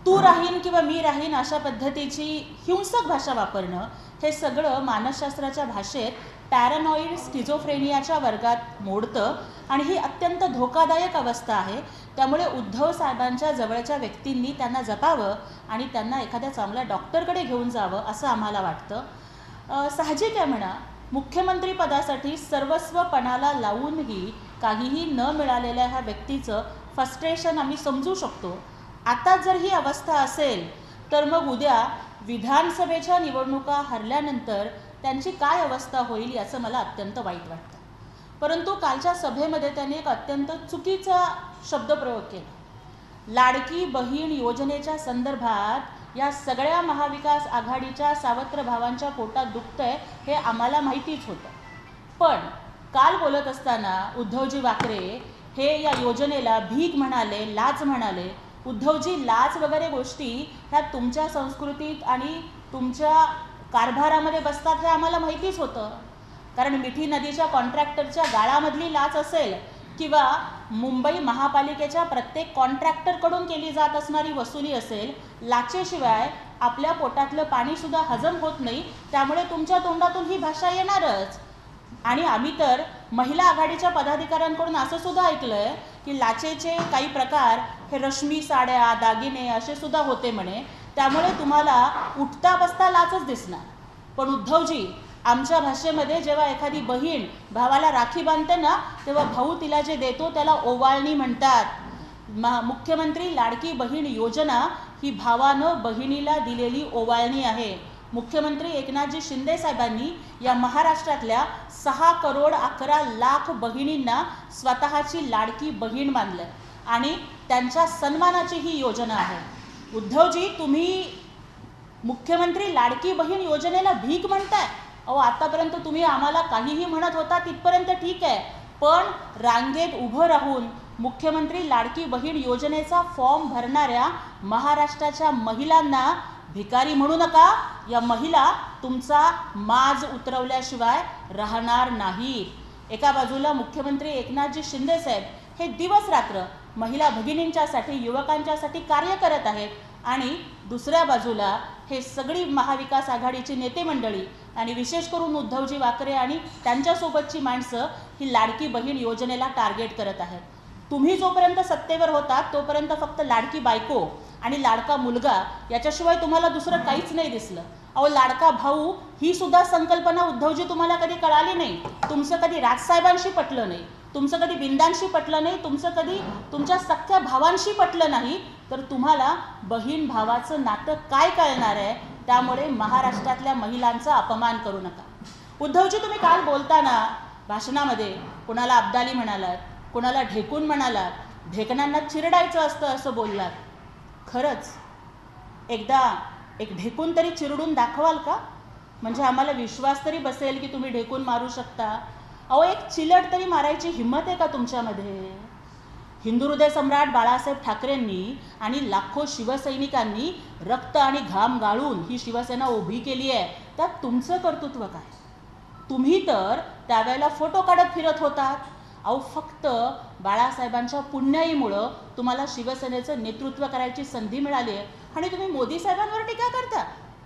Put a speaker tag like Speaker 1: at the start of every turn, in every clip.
Speaker 1: तू राहीन किंवा मी राहीन अशा पद्धतीची हिंसक भाषा वापरणं हे सगळं मानसशास्त्राच्या भाषेत पॅरानॉइड स्किझोफ्रेनियाच्या वर्गात मोडतं आणि ही अत्यंत धोकादायक अवस्था आहे. त्यामुळे उद्धव साहेबांच्या जवळच्या व्यक्तींनी त्यांना जपावं आणि त्यांना एखाद्या चांगल्या डॉक्टरकडे घेऊन जावं असं आम्हाला वाटतं. साहजिक आहे म्हणा, मुख्यमंत्री पदासाठी सर्वस्व पणाला लावूनही काहीही न मिळालेल्या ह्या व्यक्तीचं फ्रस्ट्रेशन आम्ही समजू शकतो. आता जर ही अवस्था असेल तर मग उद्या विधानसभेच्या निवडणुका हरल्यानंतर त्यांची काय अवस्था होईल याचं मला अत्यंत वाईट वाटतं. परंतु कालच्या सभेमध्ये त्यांनी एक अत्यंत चुकीचा शब्दप्रयोग केला. लाडकी बहीण योजनेच्या संदर्भात या सगळ्या महाविकास आघाडीच्या सावत्र भावांच्या पोटात दुखतंय हे आम्हाला माहितीच होतं. पण काल बोलत असताना उद्धवजी वाकरे हे या योजनेला भीक म्हणाले, लाच म्हणाले. उद्धवजी, लाच वगैरे गोष्टी ह्या तुमच्या संस्कृतीत आणि तुमच्या कारभारामध्ये बसतात हे आम्हाला माहितीच होतं. कारण मिठी नदीच्या कॉन्ट्रॅक्टरच्या गाळामधली लाच असेल किंवा मुंबई महापालिकेच्या प्रत्येक कॉन्ट्रॅक्टरकडून केली जात असणारी वसुली असेल, लाचेशिवाय आपल्या पोटातलं पाणीसुद्धा हजम होत नाही. त्यामुळे तुमच्या तोंडातून ही भाषा येणारच. आणि आम्ही तर महिला आघाडीच्या पदाधिकाऱ्यांकडून असं सुद्धा ऐकलं आहे की लाचेचे काही प्रकार हे रश्मी साड्या, दागिने असे सुद्धा होते म्हणे. त्यामुळे तुम्हाला उठता बसता लाचच दिसणार. पण उद्धवजी, आमच्या भाषेमध्ये जेव्हा एखादी बहीण भावाला राखी बांधते ना, तेव्हा भाऊ तिला जे देतो त्याला ओवाळणी म्हणतात. मुख्यमंत्री लाडकी बहीण योजना ही भावानं बहिणीला दिलेली ओवाळणी आहे. मुख्यमंत्री एकनाथजी शिंदे साहेबांनी या महाराष्ट्रातल्या 6,11,00,000 बहिणींना स्वतःची लाडकी बहीण मानलं आणि त्यांच्या सन्मानाची ही योजना आहे. उद्धवजी, तुम्ही मुख्यमंत्री लाडकी बहीण योजनेला भीक म्हणताय. अहो, आतापर्यंत तुम्ही आम्हाला काहीही म्हणत होता तिथपर्यंत ठीक आहे, पण रांगेत उभं राहून मुख्यमंत्री लाडकी बहीण योजनेचा फॉर्म भरणाऱ्या महाराष्ट्राच्या महिलांना भिकारी म्हणू नका. या महिला तुमचा माज उतरवल्याशिवाय राहणार नाहीत. एका बाजूला मुख्यमंत्री एकनाथजी शिंदे साहेब हे दिवस रात्र महिला भगिनींच्यासाठी, युवकांच्यासाठी कार्य करत आहेत आणि दुसऱ्या बाजूला हे सगळी महाविकास आघाडीची नेते मंडळी आणि विशेष करून उद्धवजी वाकरे आणि त्यांच्यासोबतची माणसं ही लाडकी बहीण योजनेला टार्गेट करत आहेत. तुम्ही जोपर्यंत सत्तेवर होतात तोपर्यंत फक्त लाडकी बायको आणि लाडका मुलगा याच्याशिवाय तुम्हाला दुसरं काहीच नाही दिसलं. अहो, लाडका भाऊ ही सुद्धा संकल्पना उद्धवजी तुम्हाला कधी कळाली नाही. तुमचं कधी राजसाहेबांशी पटलं नाही, तुमचं कधी बिंदांशी पटलं नाही, तुमचं कधी तुमच्या सख्ख्या भावांशी पटलं नाही, तर तुम्हाला बहीण भावाचं नातं काय कळणार आहे. त्यामुळे महाराष्ट्रातल्या महिलांचा अपमान करू नका. उद्धवजी, तुम्ही काल बोलताना भाषणामध्ये कुणाला अब्दाली म्हणालात, कुणाला ढेकून म्हणालात, ढेकणांना चिरडायचं असतं असं बोललात. खरंच एकदा एक ढेकून तरी चिरडून दाखवाल का? म्हणजे आम्हाला विश्वास तरी बसेल की तुम्ही ढेकून मारू शकता. अहो, एक चिलट तरी मारायची हिंमत आहे का तुमच्यामध्ये? हिंदू हृदय सम्राट बाळासाहेब ठाकरेंनी आणि लाखो शिवसैनिकांनी रक्त आणि घाम गाळून ही शिवसेना उभी केली आहे. त्यात तुमचं कर्तृत्व काय? तुम्ही तर त्यावेळेला फोटो काढत फिरत होतात. अहो, फक्त बाळासाहेबांच्या पुण्याईमुळं तुम्हाला शिवसेनेचं नेतृत्व करायची संधी मिळाली आहे आणि तुम्ही मोदी साहेबांवर टीका करता.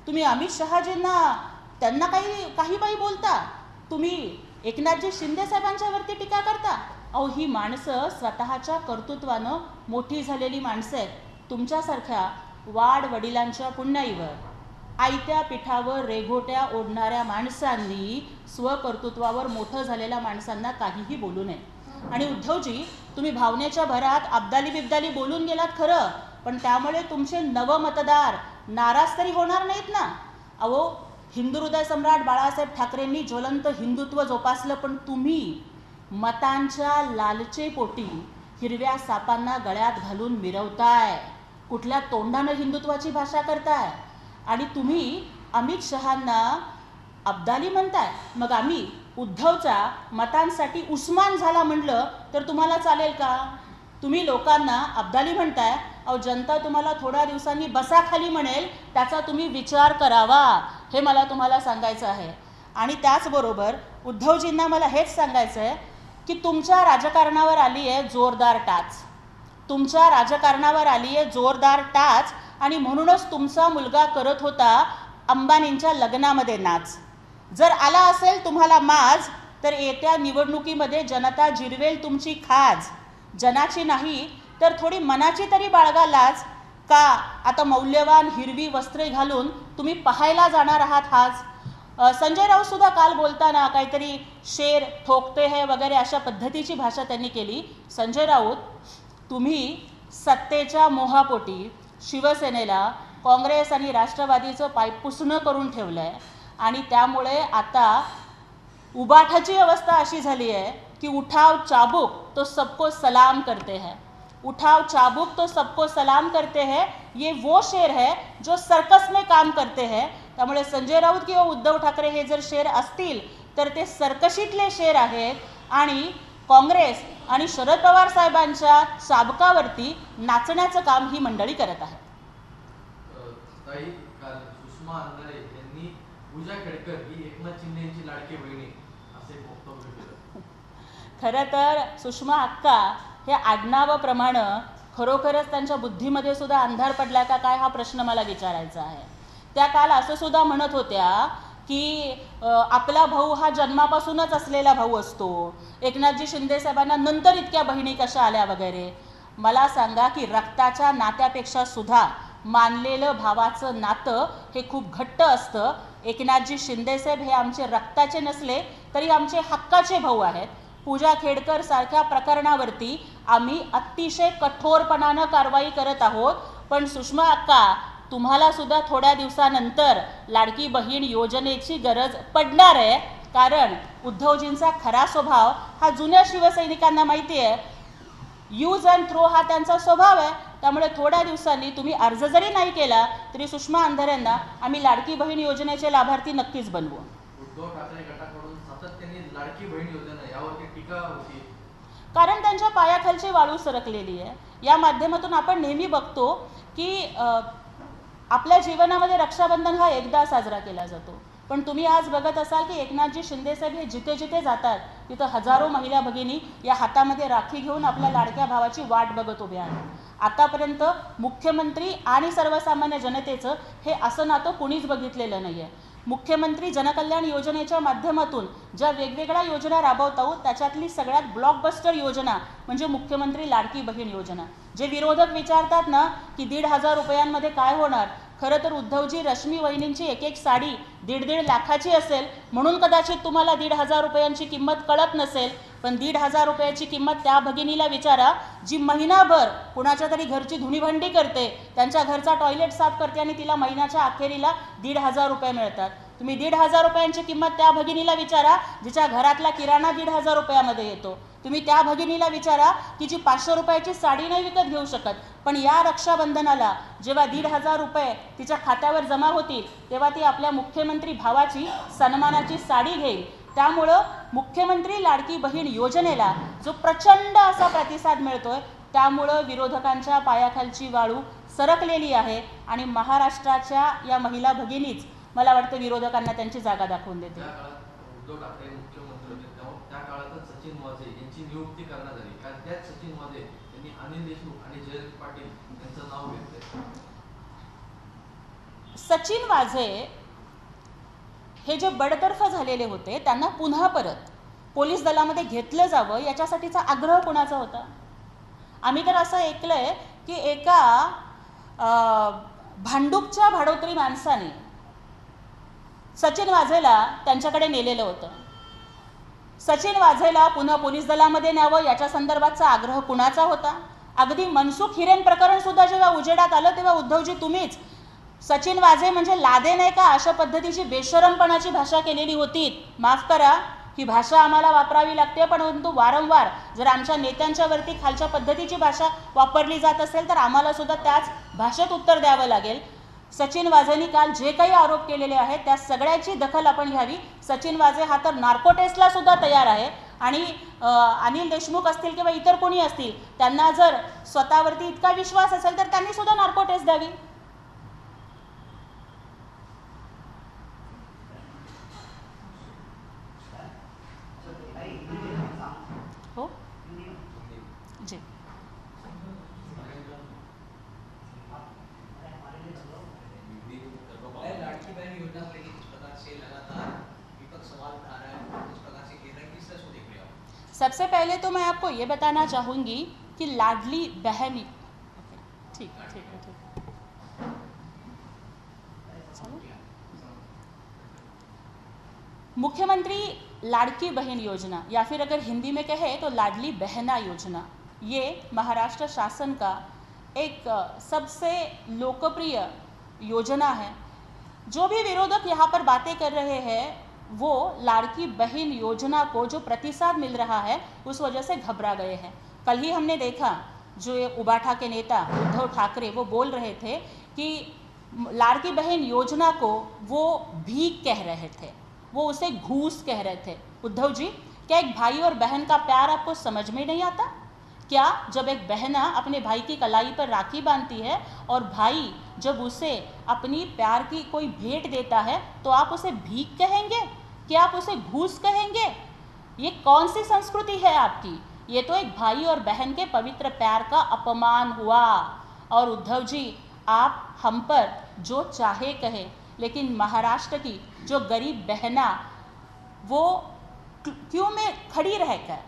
Speaker 1: तुम्ही अमित शहाजींना त्यांना काही बोलता. तुम्ही एकनाथजी शिंदे साहेबांच्यावरती टीका करता. अहो, ही माणसं स्वतःच्या कर्तृत्वानं मोठी झालेली माणसं आहेत. तुमच्यासारख्या वाड वडिलांच्या पुण्याईवर आयत्या पिठावर रेघोट्या ओढणाऱ्या माणसांनी स्वकर्तृत्वावर मोठं झालेल्या माणसांना काहीही बोलू नये. आणि उद्धवजी, तुम्ही भावनेच्या भरात अब्दाली बिब्दाली बोलून गेलात खरं, पण त्यामुळे तुमचे नवमतदार नाराज तरी होणार नाहीत ना. अहो, हिंदू हृदय सम्राट बाळासाहेब ठाकरेंनी ज्वलंत हिंदुत्व जोपासलं, पण तुम्ही मतांच्या लालचेपोटी हिरव्या सापांना गळ्यात घालून मिरवताय. कुठल्या तोंडानं हिंदुत्वाची भाषा करताय आणि तुम्ही अमित शहांना अब्दाली म्हणताय. मग आम्ही उद्धवच्या मतांसाठी उस्मान झाला म्हटलं तर तुम्हाला चालेल का? तुम्ही लोकांना अब्दाली म्हणताय. अहो, जनता तुम्हाला थोड्या दिवसांनी बसाखाली म्हणेल, त्याचा तुम्ही विचार करावा. हे मला तुम्हाला सांगायचं आहे. आणि त्याचबरोबर उद्धवजींना मला हेच सांगायचं आहे की तुमच्या राजकारणावर आली आहे जोरदार टाच. तुमच्या राजकारणावर आली आहे जोरदार टाच आणि म्हणूनच तुमचा मुलगा करत होता अंबानींच्या लग्नामध्ये नाच. जर आला असेल तुम्हाला माज, तर येत्या निवडणुकीमध्ये जनता जिरवेल तुमची खाज. जनाची नाही तर थोडी मनाची तरी बाळगा लाज. का आता मौल्यवान हिरवी वस्त्रे घालून तुम्ही पाहायला जाणार आहात हाच. संजय राऊत सुद्धा काल बोलताना काहीतरी शेर ठोकते है वगैरे अशा पद्धतीची भाषा त्यांनी केली. संजय राऊत, तुम्ही सत्तेच्या मोहापोटी शिवसेनेला काँग्रेस आणि राष्ट्रवादीचं पायपुसणं करून ठेवलं आहे आणि त्यामुळे आता उबाठाची अवस्था अशी झाली आहे की उठाव चाबुक तो सबको सलाम करते हैं. उठाव चाबुक तो सबको सलाम करते हैं, ये वो शेर है जो सर्कस में काम करते हैं. त्यामुळे संजय राऊत किंवा उद्धव ठाकरे हे जर शेर असतील तर ते सर्कशीतले शेर आहेत आणि काँग्रेस आणि शरद पवार साहेबांच्या साबकावरती नाचण्याचं काम ही मंडळी करत आहे.
Speaker 2: सुषमा अंधारे यांनी पूजा खेडकर ही एकनाथ शिंदे यांची लाडकी बहिणी असे वक्तव्य केलं.
Speaker 1: खरं तर सुषमा अक्का हे आडनावाप्रमाणे खरोखरच त्यांच्या बुद्धीमध्ये सुद्धा अंधार पडला का काय हा प्रश्न मला विचारायचा आहे. त्या काल असं सुद्धा म्हणत होत्या की आपला भाऊ हा जन्मापासूनच असलेला भाऊ असतो, एकनाथजी शिंदे साहेबांना नंतर इतक्या बहिणी कशा आल्या वगैरे. मला सांगा की रक्ताच्या नात्यापेक्षा सुद्धा मानलेलं भावाचं नातं हे खूप घट्ट असतं. एकनाथजी शिंदेसाहेब हे आमचे रक्ताचे नसले तरी आमचे हक्काचे भाऊ आहेत. पूजा खेडकर सारख्या प्रकरणावरती आम्ही अतिशय कठोरपणानं कारवाई करत आहोत. पण सुषमा अक्का, तुम्हाला सुद्धा थोड्या दिवसानंतर लाडकी बहीण योजनेची गरज पडणार आहे. कारण उद्धवजींचा खरा स्वभाव हा जुन्या शिवसैनिकांना माहिती आहे. यूज अँड थ्रो हा त्यांचा स्वभाव आहे. त्यामुळे थोड्या दिवसांनी तुम्ही अर्ज जरी नाही केला तरी सुषमा अंधारेंना आम्ही लाडकी बहीण योजनेचे लाभार्थी नक्कीच बनवू.
Speaker 2: उद्धव ठाकरे गटाकडून सातत्याने लाडकी बहीण योजना यावरती टीका होती.
Speaker 1: कारण त्यांच्या पायाखालची वाळू सरकलेली आहे. या माध्यमातून आपण नेहमी बघतो की आपल्या जीवनामध्ये रक्षाबंधन हा एकदा साजरा केला जातो. पण तुम्ही आज बघत असाल की एकनाथजी शिंदेसाहेब हे जिथे जिथे जातात तिथं हजारो महिला भगिनी या हातामध्ये राखी घेऊन आपल्या लाडक्या भावाची वाट बघत उभे आहेत. आतापर्यंत मुख्यमंत्री आणि सर्वसामान्य जनतेचं हे असं नातं कुणीच बघितलेलं नाही आहे. मुख्यमंत्री जनकल्याण योजनेच्या माध्यमातून ज्या वेगवेगळ्या योजना राबवत आहोत त्याच्यातली सगळ्यात ब्लॉकबस्टर योजना म्हणजे मुख्यमंत्री लाडकी बहीण योजना. जे विरोधक विचारतात ना की 1,500 रुपयांमध्ये काय होणार, खरं तर उद्धवजी रश्मी वहिनींची एक एक साडी 1.5 लाखाची असेल म्हणून कदाचित तुम्हाला 1,500 रुपयांची किंमत कळत नसेल. पण 1,500 रुपयाची किंमत त्या भगिनीला विचारा जी महिनाभर कुणाच्या तरी घरची धुणीभांडी करते, त्यांच्या घरचा टॉयलेट साफ करते आणि तिला महिन्याच्या अखेरीला 1,500 रुपये मिळतात. तुम्ही 1,500 रुपयांची किंमत त्या भगिनीला विचारा जिच्या घरातला किराणा 1,500 रुपयामध्ये येतो. तुम्ही त्या भगिनीला विचारा की जी 500 रुपयाची साडी नाही विकत घेऊ शकत. पण या रक्षाबंधनाला जेव्हा 1,500 रुपये तिच्या खात्यावर जमा होतील तेव्हा ती आपल्या मुख्यमंत्री भावाची सन्मानाची साडी घेईल. त्यामुळं मुख्यमंत्री लाडकी बहीण योजनेला जो प्रचंड असा प्रतिसाद मिळतोय त्यामुळं विरोधकांच्या पायाखालची वाळू सरकलेली आहे आणि महाराष्ट्राच्या या महिला भगिनीच मला वाटतं विरोधकांना त्यांची जागा दाखवून देते.
Speaker 2: उद्धव ठाकरे मुख्यमंत्री होते त्या काळातच सचिन वाझे यांची नियुक्ती करण्यात आली. कारण त्याच सचिन वाझे यांनी अनिल देशमुख आणि जयंत पाटील यांचं नाव घेतलंय.
Speaker 1: सचिन वाझे हे जे बडतर्फ झालेले होते त्यांना पुन्हा परत पोलीस दलामध्ये घेतलं जावं याच्यासाठीचा आग्रह कोणाचा होता. आम्ही तर असं ऐकलंय की एका भांडूपच्या भाडोत्री माणसाने सचिन वाझेला त्यांच्याकडे नेलेलं होतं. सचिन वाझेला पुन्हा पोलीस दलामध्ये न्यावं याच्या संदर्भातचा आग्रह कुणाचा होता. अगदी मनसुख हिरेन प्रकरण सुद्धा जेव्हा उजेडात आलं तेव्हा उद्धवजी तुम्हीच सचिन वाझे म्हणजे लादे नाही का अशा पद्धतीची बेशरमपणाची भाषा केलेली होती. माफ करा, ही भाषा आम्हाला वापरावी लागते, परंतु वारंवार जर आमच्या नेत्यांच्या वरती खालच्या पद्धतीची भाषा वापरली जात असेल तर आम्हाला सुद्धा त्याच भाषेत उत्तर द्यावं लागेल. सचिन वाझेंनी काल जे काही आरोप केलेले आहेत त्या सगळ्याची दखल आपण घ्यावी. सचिन वाझे हा तर नार्को टेस्टला सुद्धा तयार आहे आणि अनिल देशमुख असतील किंवा इतर कोणी असतील त्यांना जर स्वतःवरती इतका विश्वास असेल तर त्यांनी सुद्धा नार्को टेस्ट द्यावी. हो जी सबसे पहले तो मैं आपको ये बताना चाहूँगी कि लाडली बहन, ठीक ठीक है ठीक, चलो। मुख्यमंत्री लाड़की बहन योजना या फिर अगर हिंदी में कहे तो लाडली बहना योजना, ये महाराष्ट्र शासन का एक सबसे लोकप्रिय योजना है। जो भी विरोधक यहाँ पर बातें कर रहे हैं वो लाड़की बहन योजना को जो प्रतिसाद मिल रहा है उस वजह से घबरा गए हैं। कल ही हमने देखा जो ये उबाठा के नेता उद्धव ठाकरे वो बोल रहे थे कि लाड़की बहन योजना को वो भीख कह रहे थे, वो उसे घूस कह रहे थे। उद्धव जी, क्या एक भाई और बहन का प्यार आपको समझ में नहीं आता? क्या जब एक बहना अपने भाई की कलाई पर राखी बांधती है और भाई जब उसे अपनी प्यार की कोई भेंट देता है तो आप उसे भीख कहेंगे? क्या आप उसे घूस कहेंगे? ये कौन सी संस्कृति है आपकी? ये तो एक भाई और बहन के पवित्र प्यार का अपमान हुआ। और उद्धव जी, आप हम पर जो चाहे कहे, लेकिन महाराष्ट्र की जो गरीब बहना वो क्यों में खड़ी रहकर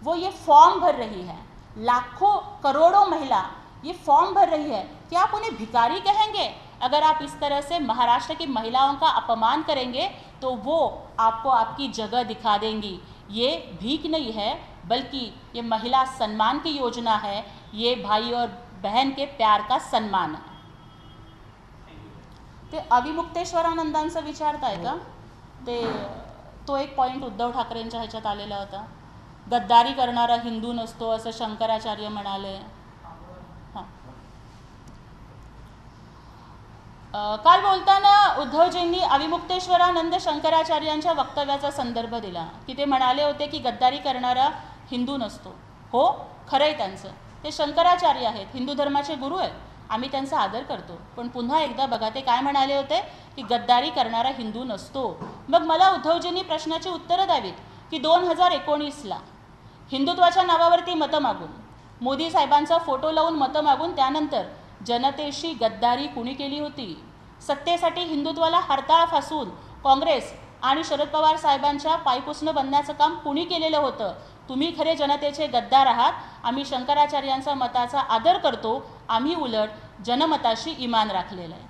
Speaker 1: वो ये फॉर्म भर रही है, लाखों करोड़ों महिला ये फॉर्म भर रही है, क्या आप उन्हें भिखारी कहेंगे? अगर आप इस तरह से महाराष्ट्र की महिलाओं का अपमान करेंगे तो वो आपको आपकी जगह दिखा देंगी। ये भीख नहीं है बल्कि ये महिला सम्मान की योजना है, ये भाई और बहन के प्यार का सम्मान है। ते अविमुक्तेश्वरानंदांचं विचारताय का? ते तो एक पॉईंट उद्धव ठाकरेंच्या ह्याच्यात आलेला होता, गद्दारी करणारा हिंदू नसतो असं शंकराचार्य म्हणाले। हां, काल बोलताना उद्धवजींनी अविमुक्तेश्वरानंद शंकराचार्यांच्या वक्तव्याचा संदर्भ दिला की ते म्हणाले होते की गद्दारी करणारा हिंदू नसतो। हो, खरं आहे त्यांचं, ते शंकराचार्य आहेत, हिंदू धर्माचे गुरु आहेत, आम्ही त्यांचा आदर करतो। पण पुन्हा एकदा बघा ते काय म्हणाले होते की गद्दारी करणारा हिंदू नसतो। मग मला उद्धवजींनी प्रश्नाची उत्तरं द्यावीत की 2019ला हिंदुत्वाच्या नावावरती मतं मागून, मोदी साहेबांचा फोटो लावून मतं मागून त्यानंतर जनतेशी गद्दारी कुणी केली होती? सत्तेसाठी हिंदुत्वाला हरताळ फासून काँग्रेस आणि शरद पवार साहेबांच्या पायपुसणं बनण्याचं काम कुणी केलेलं होतं? तुम्ही खरे जनतेचे गद्दार आहात। आम्ही शंकराचार्यांचा मताचा आदर करतो, आम्ही उलट जनमताशी इमान राखलेलं आहे।